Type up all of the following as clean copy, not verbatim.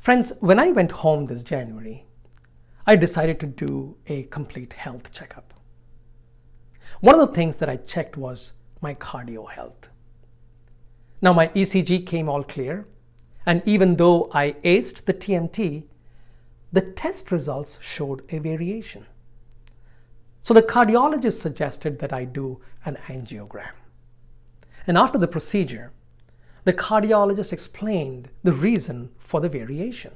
Friends, when I went home this January, I decided to do a complete health checkup. One of the things that I checked was my cardio health. Now my ECG came all clear, and even though I aced the TMT, the test results showed a variation. So the cardiologist suggested that I do an angiogram. And after the procedure, the cardiologist explained the reason for the variation.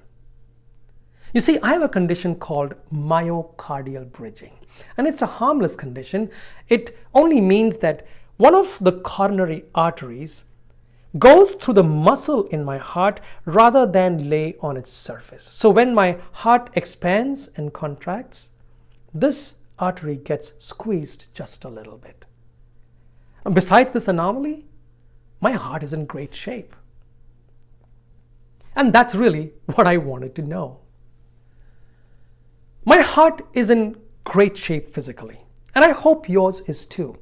You see, I have a condition called myocardial bridging, and it's a harmless condition. It only means that one of the coronary arteries goes through the muscle in my heart rather than lay on its surface. So when my heart expands and contracts, this artery gets squeezed just a little bit. And besides this anomaly, my heart is in great shape. And that's really what I wanted to know. My heart is in great shape physically, and I hope yours is too.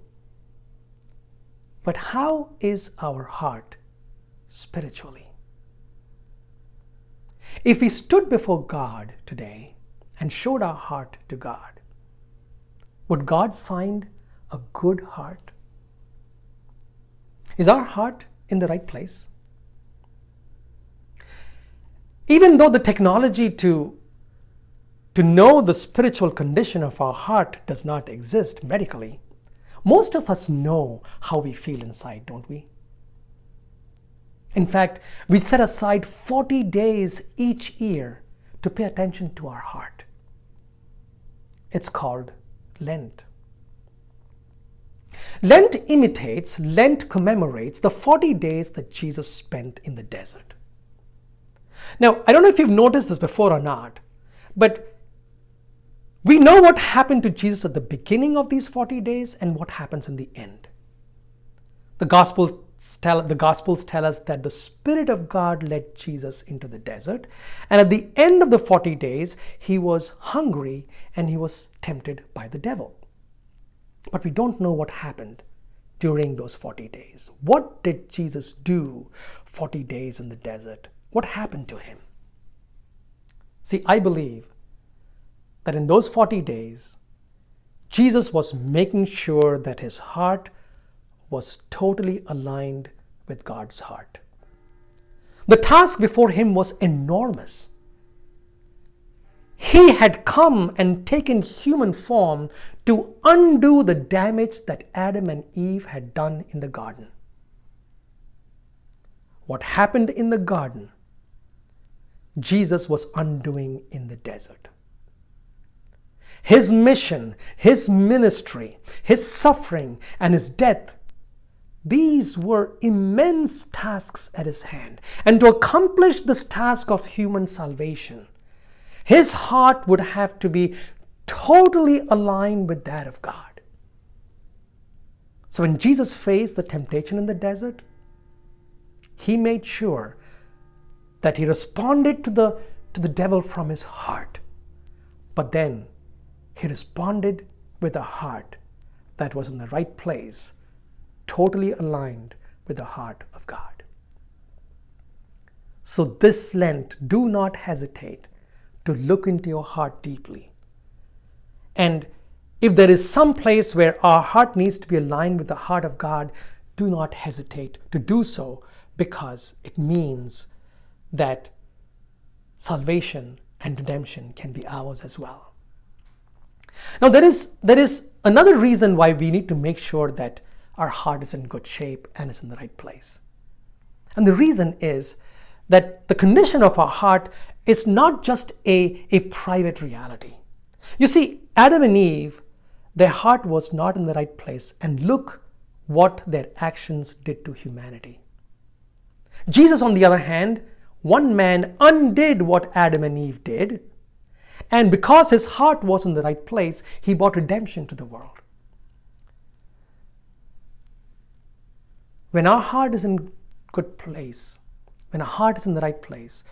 But how is our heart spiritually? If we stood before God today and showed our heart to God, would God find a good heart? Is our heart in the right place? Even though the technology to know the spiritual condition of our heart does not exist medically, most of us know how we feel inside, don't we? In fact, we set aside 40 days each year to pay attention to our heart. It's called Lent. Lent commemorates the 40 days that Jesus spent in the desert. Now, I don't know if you've noticed this before or not, but we know what happened to Jesus at the beginning of these 40 days and what happens in the end. The Gospels tell us that the Spirit of God led Jesus into the desert, and at the end of the 40 days, he was hungry and he was tempted by the devil. But we don't know what happened during those 40 days. What did Jesus do 40 days in the desert? What happened to him? See, I believe that in those 40 days, Jesus was making sure that his heart was totally aligned with God's heart. The task before him was enormous. He had come and taken human form to undo the damage that Adam and Eve had done in the garden. What happened in the garden, Jesus was undoing in the desert. His mission, his ministry, his suffering, and his death, these were immense tasks at his hand. And to accomplish this task of human salvation, his heart would have to be totally aligned with that of God. So when Jesus faced the temptation in the desert, he made sure that he responded to the devil from his heart. But then he responded with a heart that was in the right place, totally aligned with the heart of God. So this Lent, do not hesitate to look into your heart deeply. And if there is some place where our heart needs to be aligned with the heart of God, do not hesitate to do so, because it means that salvation and redemption can be ours as well. Now there is another reason why we need to make sure that our heart is in good shape and is in the right place. And the reason is that the condition of our heart is not just a private reality. You see, Adam and Eve, their heart was not in the right place, and look what their actions did to humanity. Jesus, on the other hand, one man undid what Adam and Eve did, and because his heart was in the right place, he brought redemption to the world. When our heart is in good place, when our heart is in the right place,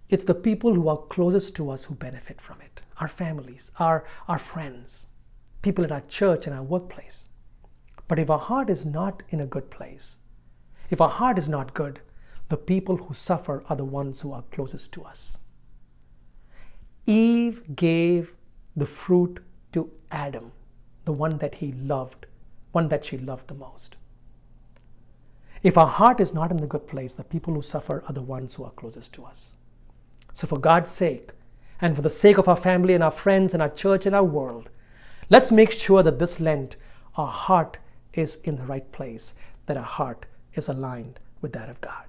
it's the people who are closest to us who benefit from it. Our families, our friends, people at our church and our workplace. But if our heart is not in a good place, if our heart is not good, The people who suffer are the ones who are closest to us. Eve gave the fruit to Adam, the one that he loved, one that she loved the most. If our heart is not in the good place, the people who suffer are the ones who are closest to us. So for God's sake, and for the sake of our family and our friends and our church and our world, let's make sure that this Lent, our heart is in the right place, that our heart is aligned with that of God.